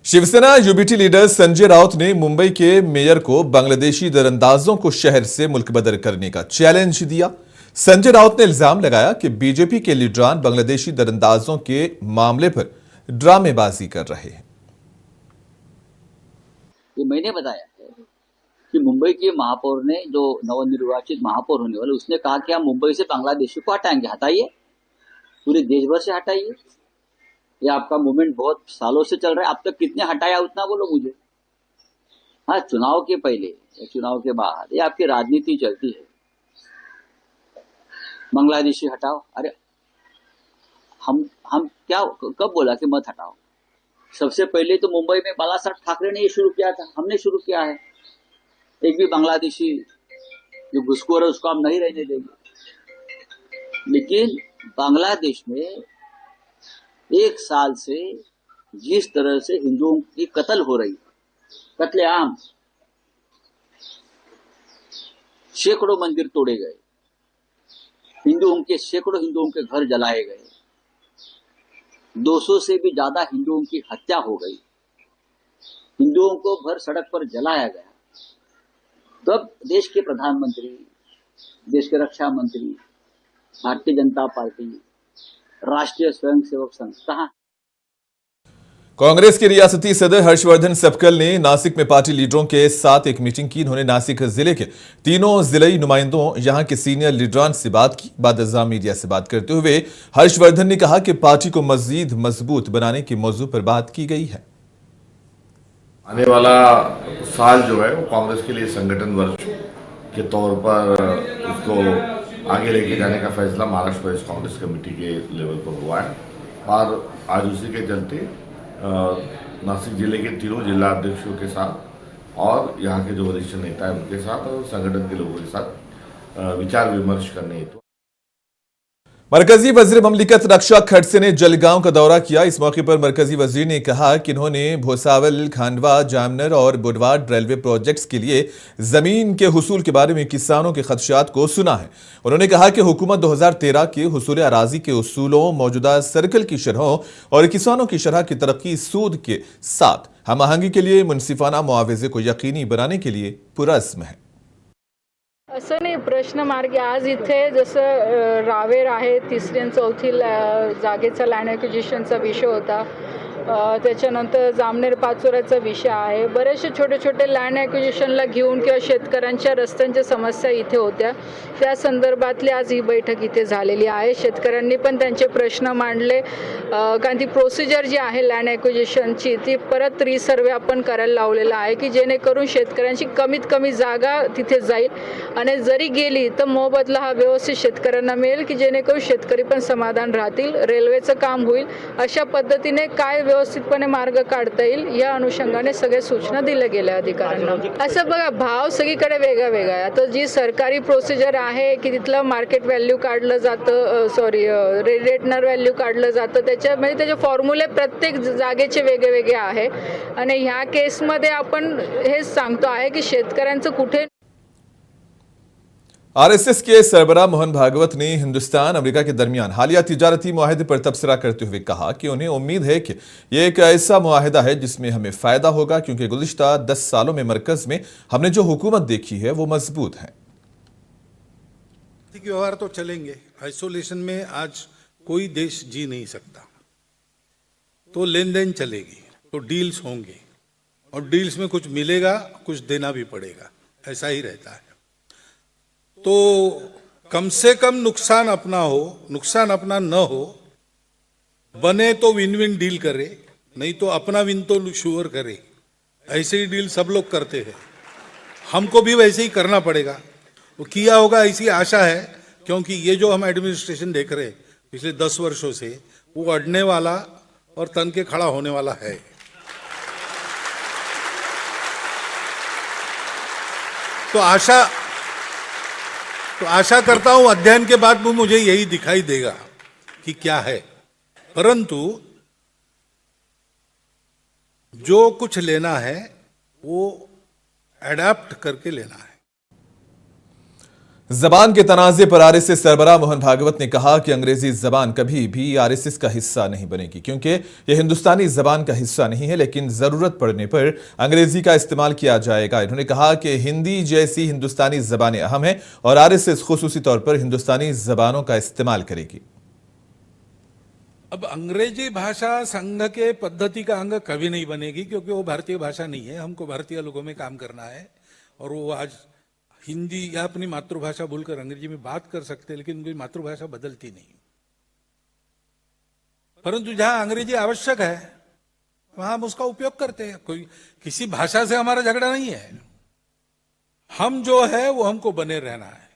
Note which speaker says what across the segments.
Speaker 1: Shiv Sena UBT leader Sanjay Raut ने मुंबई के mayor को बांग्लादेशी दरअंदाजों को शहर से मुल्क बदर करने का चैलेंज दिया। संजय राउत ने इल्जाम लगाया कि बीजेपी के लीडरान बांग्लादेशी दरअंदाजों के मामले पर ड्रामेबाजी कर रहे हैं।
Speaker 2: ये मैंने बताया है कि मुंबई के महापौर ने, जो नवनिर्वाचित महापौर होने वाले, उसने कहा कि हम मुंबई से बांग्लादेशी को हटाएंगे। हटाइए, पूरे देश भर से हटाइए। ये आपका मूवमेंट बहुत सालों से चल रहा है, अब तक कितने हटाया उतना बोलो मुझे। हाँ, चुनाव के पहले या चुनाव के बाद ये आपकी राजनीति चलती है। बांग्लादेशी हटाओ, अरे हम क्या कब बोला कि मत हटाओ? सबसे पहले तो मुंबई में बाला साहब ठाकरे ने ये शुरू किया था, हमने शुरू किया है। एक भी बांग्लादेशी जो घुसखोर है उसको हम नहीं रहने देंगे। लेकिन बांग्लादेश में एक साल से जिस तरह से हिंदुओं की कत्ल हो रही, कत्लेआम, सैकड़ों मंदिर तोड़े गए, सैकड़ों हिंदुओं के घर जलाए गए, 200 से भी ज्यादा हिंदुओं की हत्या हो गई, हिंदुओं को भर सड़क पर जलाया गया। तब देश के प्रधानमंत्री, देश के रक्षा मंत्री, भारतीय जनता पार्टी, राष्ट्रीय स्वयंसेवक संघ कहां?
Speaker 1: कांग्रेस के रियासती सदर हर्षवर्धन सपकल ने नासिक में पार्टी लीडरों के साथ एक मीटिंग की। उन्होंने नासिक जिले के तीनों जिले नुमाइंदों, यहां के सीनियर लीडरान से बात की। बाद मीडिया से बात करते हुए हर्षवर्धन ने कहा कि पार्टी को मजीद मजबूत बनाने के मौजू पर बात की गई है।
Speaker 3: आने वाला साल जो है वो कांग्रेस के लिए संगठन वर्ष के तौर पर उसको आगे लेके जाने का फैसला महाराष्ट्र प्रदेश कांग्रेस कमेटी के लेवल पर हुआ है और आज उसी के चलते नासिक जिले के तीनों जिला अध्यक्षों के साथ और यहाँ के जो वरिष्ठ नेता हैं उनके साथ और संगठन के लोगों के साथ विचार विमर्श करने हेतु
Speaker 1: मरकजी वजीर ममलिकत रक्षा खड़से ने जलगांव का दौरा किया। इस मौके पर मरकजी वजीर ने कहा कि उन्होंने भोसावल, खांडवा, जामनर और बुधवार रेलवे प्रोजेक्ट्स के लिए जमीन के हुसूल के बारे में किसानों के खदशात को सुना है। उन्होंने कहा कि हुकूमत 2013 के हुसूल अराजी के उसूलों, मौजूदा सर्कल की शरहों और किसानों की शरह की तरक्की सूद के साथ हम आहंगी के लिए मुनसिफाना मुआवजे को यकीनी बनाने के लिए पुरअज़्म है।
Speaker 4: असं नाही, प्रश्न मार्गी आज इथे जसं रावेर आहे, तिसरी आणि चौथी जागेचा लँड ॲक्विजिशनचा विषय होता, त्याच्यानंतर जामनेर पाचोऱ्याचा विषय आहे। बरेचसे छोटे छोटे लँड ॲक्विजिशनला घेऊन किंवा शेतकऱ्यांच्या रस्त्यांच्या समस्या इथे होत्या, त्या संदर्भातली आज ही बैठक इथे झालेली आहे। शेतकऱ्यांनी पण त्यांचे प्रश्न मांडले, कारण ती प्रोसिजर जी आहे लँड ॲक्विजिशनची ती परत रिसर्वे आपण करायला लावलेला आहे की जेणेकरून शेतकऱ्यांची कमीत कमी जागा तिथे जाईल आणि जरी गेली तर मोबदला हा व्यवस्थित शेतकऱ्यांना मिळेल की जेणेकरून शेतकरी पण समाधान राहतील, रेल्वेचं काम होईल। अशा पद्धतीने काय व्यवस्थितपणे मार्ग काढता येईल या अनुषंगाने सगळे सूचना दिल्या गेल्या अधिकाऱ्यांना। असं बघा, भाव सगळीकडे वेगळा वेगळा आहे। आता जी सरकारी प्रोसिजर आहे की तिथलं मार्केट व्हॅल्यू काढलं जातं, रेटनर व्हॅल्यू काढलं जातं, त्याच्यामध्ये त्याचे फॉर्म्युले प्रत्येक जागेचे वेगळे वेगळे आहे आणि ह्या केसमध्ये आपण हेच सांगतो आहे की शेतकऱ्यांचं कुठे।
Speaker 1: आरएसएस के सरबराह मोहन भागवत ने हिंदुस्तान अमेरिका के दरमियान हालिया तिजारती मुआहदे पर तबसरा करते हुए कहा कि उन्हें उम्मीद है कि यह एक ऐसा मुआहदा है जिसमें हमें फायदा होगा, क्योंकि गुज़िश्ता 10 सालों में मरकज में हमने जो हुकूमत देखी है वो मजबूत है।
Speaker 5: आर्थिक व्यवहार तो चलेंगे, आइसोलेशन में आज कोई देश जी नहीं सकता, तो लेन देन चलेगी, तो डील्स होंगे और डील्स में कुछ मिलेगा, कुछ देना भी पड़ेगा, ऐसा ही रहता है। तो कम से कम नुकसान अपना हो, नुकसान अपना न हो, बने तो विन विन डील करे, नहीं तो अपना विन तो श्योर करे। ऐसे ही डील सब लोग करते हैं, हमको भी वैसे ही करना पड़ेगा। वो किया होगा ऐसी आशा है, क्योंकि ये जो हम एडमिनिस्ट्रेशन देख रहे हैं पिछले 10 वर्षों से, वो अड़ने वाला और तन के खड़ा होने वाला है। तो आशा करता हूं अध्ययन के बाद में मुझे यही दिखाई देगा कि क्या है, परंतु जो कुछ लेना है वो अडैप्ट करके लेना है।
Speaker 1: जबान के तनाजे पर आरएसएस सरबराह मोहन भागवत ने कहा कि अंग्रेजी जबान कभी भी आरएसएस का हिस्सा नहीं बनेगी, क्योंकि यह हिंदुस्तानी जबान का हिस्सा नहीं है, लेकिन जरूरत पड़ने पर अंग्रेजी का इस्तेमाल किया जाएगा। इन्होंने कहा कि हिंदी जैसी हिंदुस्तानी जबानें अहम हैं और आरएसएस खुसूसी तौर पर हिंदुस्तानी जबानों का इस्तेमाल करेगी।
Speaker 5: अब अंग्रेजी भाषा संघ के पद्धति का अंग कभी नहीं बनेगी, क्योंकि वो भारतीय भाषा नहीं है। हमको भारतीय लोगों में काम करना है, और वो आज हिंदी या अपनी मातृभाषा बोलकर अंग्रेजी में बात कर सकते हैं, लेकिन उनकी मातृभाषा बदलती नहीं। परंतु जहां अंग्रेजी आवश्यक है वहां हम उसका उपयोग करते हैं। कोई किसी भाषा से हमारा झगड़ा नहीं है। हम जो है वो हमको बने रहना है।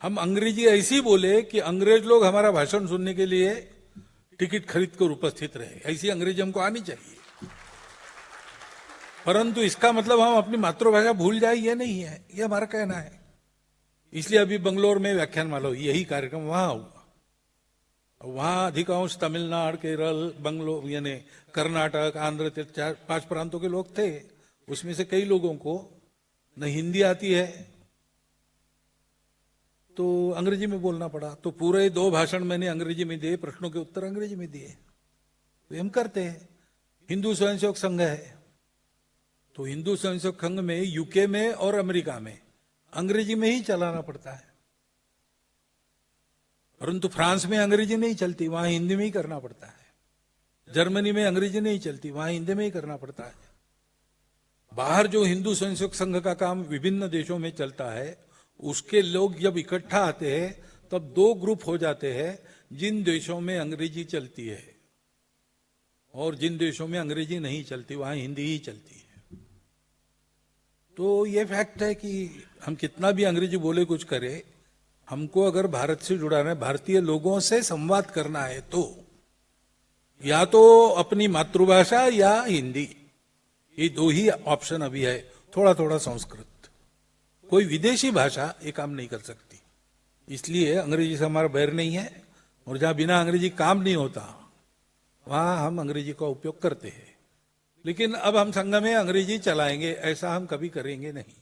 Speaker 5: हम अंग्रेजी ऐसी बोले कि अंग्रेज लोग हमारा भाषण सुनने के लिए टिकट खरीद कर उपस्थित रहे, ऐसी अंग्रेजी हमको आनी चाहिए। परंतु इसका मतलब हम अपनी मातृभाषा भूल जाए ये नहीं है, ये हमारा कहना है। इसलिए अभी बंगलोर में व्याख्यानमाला हुई, यही कार्यक्रम वहां हुआ। वहां अधिकांश तमिलनाडु, केरल, बंगलोर यानी कर्नाटक, आंध्र, 4-5 प्रांतों के लोग थे। उसमें से कई लोगों को न हिंदी आती है तो अंग्रेजी में बोलना पड़ा। तो पूरे 2 भाषण मैंने अंग्रेजी में दिए, प्रश्नों के उत्तर अंग्रेजी में दिए। तो हम करते हैं। हिंदू स्वयंसेवक संघ है, तो हिंदू स्वयंसेवक संघ में यूके में और अमेरिका में अंग्रेजी में ही चलाना पड़ता है। परंतु फ्रांस में अंग्रेजी नहीं चलती, वहां हिंदी में ही करना पड़ता है। जर्मनी में अंग्रेजी नहीं चलती, वहां हिंदी में ही करना पड़ता है। बाहर जो हिंदू स्वयंसेवक संघ का काम विभिन्न देशों में चलता है, उसके लोग जब इकट्ठा आते हैं तब 2 ग्रुप हो जाते हैं। जिन देशों में अंग्रेजी चलती है और जिन देशों में अंग्रेजी नहीं चलती, वहां हिंदी ही चलती है। तो ये फैक्ट है कि हम कितना भी अंग्रेजी बोले कुछ करे, हमको अगर भारत से जुड़ाना है, भारतीय लोगों से संवाद करना है, तो या तो अपनी मातृभाषा या हिंदी, ये 2 ही ऑप्शन अभी है। थोड़ा थोड़ा संस्कृत, कोई विदेशी भाषा ये काम नहीं कर सकती। इसलिए अंग्रेजी से हमारा बैर नहीं है, और जहां बिना अंग्रेजी काम नहीं होता वहां हम अंग्रेजी का उपयोग करते हैं। लेकिन अब हम संघ में अंग्रेजी चलाएंगे ऐसा हम कभी करेंगे नहीं।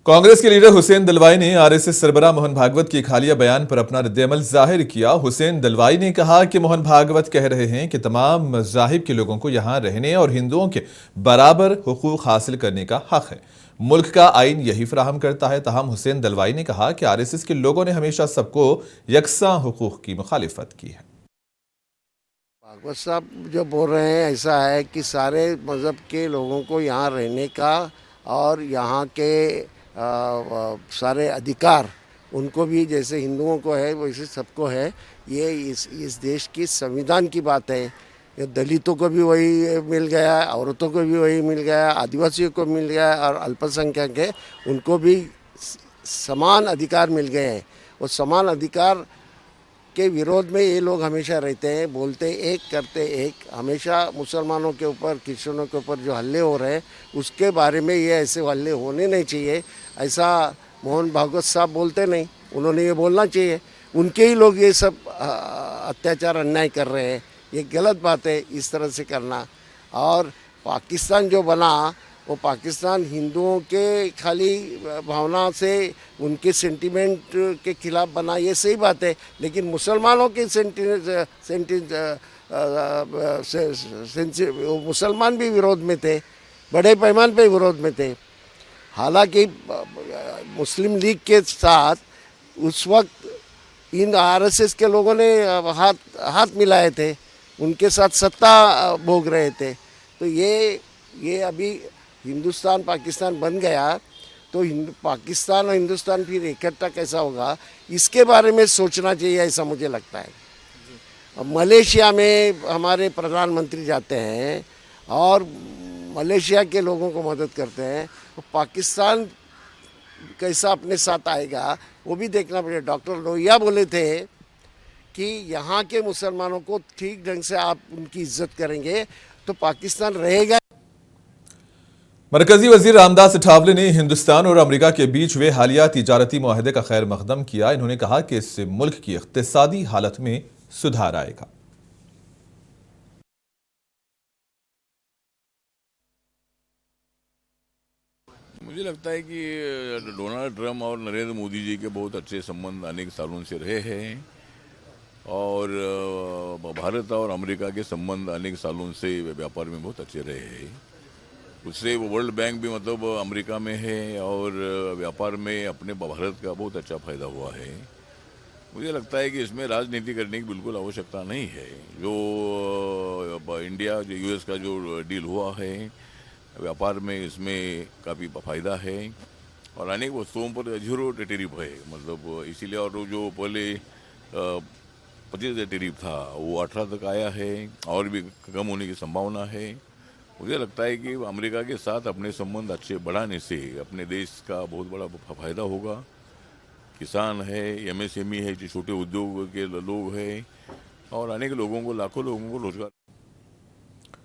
Speaker 1: कांग्रेस के लीडर हुसैन दलवाई ने आरएसएस सरबराह मोहन भागवत के एक हालिया बयान पर अपना रद्द-ए-अमल जाहिर किया। हुसैन दलवाई ने कहा कि मोहन भागवत कह रहे हैं कि तमाम मज़ाहिब के लोगों को यहां रहने और हिंदुओं के बराबर हुकूक हासिल करने का हक है। मुल्क का आइन यही फराहम करता है। ताहम हुसैन दलवाई ने कहा कि आरएसएस के लोगों ने हमेशा सबको यकसा हुकूक की मुखालिफत की है।
Speaker 6: भागवत साहब जो बोल रहे हैं ऐसा है कि सारे मज़हब के लोगों को यहाँ रहने का और यहाँ के सारे अधिकार उनको भी जैसे हिंदुओं को है वैसे सबको है। ये इस देश की संविधान की बात है। ये दलितों को भी वही मिल गया, औरतों को भी वही मिल गया, आदिवासियों को मिल गया, और अल्पसंख्यक है उनको भी समान अधिकार मिल गए हैं। और समान अधिकार के विरोध में ये लोग हमेशा रहते हैं, बोलते एक करते एक। हमेशा मुसलमानों के ऊपर, क्रिश्चियनों के ऊपर जो हल्ले हो रहे हैं उसके बारे में ये ऐसे हल्ले होने नहीं चाहिए, ऐसा मोहन भागवत साहब बोलते नहीं। उन्होंने ये बोलना चाहिए। उनके ही लोग ये सब अत्याचार अन्याय कर रहे हैं, ये गलत बात है इस तरह से करना। और पाकिस्तान जो बना वो पाकिस्तान हिंदुओं के खाली भावना से, उनके सेंटिमेंट के खिलाफ बना, ये सही बात है। लेकिन मुसलमानों के मुसलमान भी विरोध में थे, बड़े पैमाने पे विरोध में थे। हालांकि मुस्लिम लीग के साथ उस वक्त इन आरएसएस के लोगों ने हाथ मिलाए थे, उनके साथ सत्ता भोग रहे थे। तो ये अभी हिंदुस्तान पाकिस्तान बन गया तो पाकिस्तान और हिंदुस्तान फिर इकट्ठा कैसा होगा, इसके बारे में सोचना चाहिए, ऐसा मुझे लगता है। मलेशिया में हमारे प्रधानमंत्री जाते हैं और मलेशिया के लोगों को मदद करते हैं, तो पाकिस्तान कैसा अपने साथ आएगा वो भी देखना पड़ेगा। डॉक्टर लोहिया बोले थे कि यहाँ के मुसलमानों को ठीक ढंग से आप उनकी इज्जत करेंगे तो पाकिस्तान रहेगा।
Speaker 1: मरकजी वजीर रामदास अठावले ने हिंदुस्तान और अमेरिका के बीच हुए हालिया तिजारती मुआहदे का खैर मकदम किया। इन्होंने कहा कि इससे मुल्क की इक्तिसादी हालत में सुधार आएगा।
Speaker 7: मुझे लगता है कि डोनाल्ड ट्रंप और नरेंद्र मोदी जी के बहुत अच्छे संबंध अनेक सालों से रहे हैं और भारत और अमेरिका के संबंध अनेक सालों से व्यापार में बहुत अच्छे रहे हैं। उससे वो वर्ल्ड बैंक भी मतलब अमेरिका में है और व्यापार में अपने भारत का बहुत अच्छा फायदा हुआ है। मुझे लगता है कि इसमें राजनीति करने की बिल्कुल आवश्यकता नहीं है। जो इंडिया जो यूएस का जो डील हुआ है व्यापार में, इसमें काफ़ी फायदा है और अनेक वस्तुओं पर 0 टैरिफ है, मतलब इसीलिए। और जो पहले 25 टैरिफ था वो 18 तक आया है और भी कम होने की संभावना है। मुझे लगता है कि अमेरिका के साथ अपने संबंध अच्छे बढ़ाने से अपने देश का बहुत बड़ा फायदा होगा। किसान है, एमएसएमई है, जो छोटे उद्योग के लोग हैं और अनेक लोगों को, लाखों लोगों को रोजगार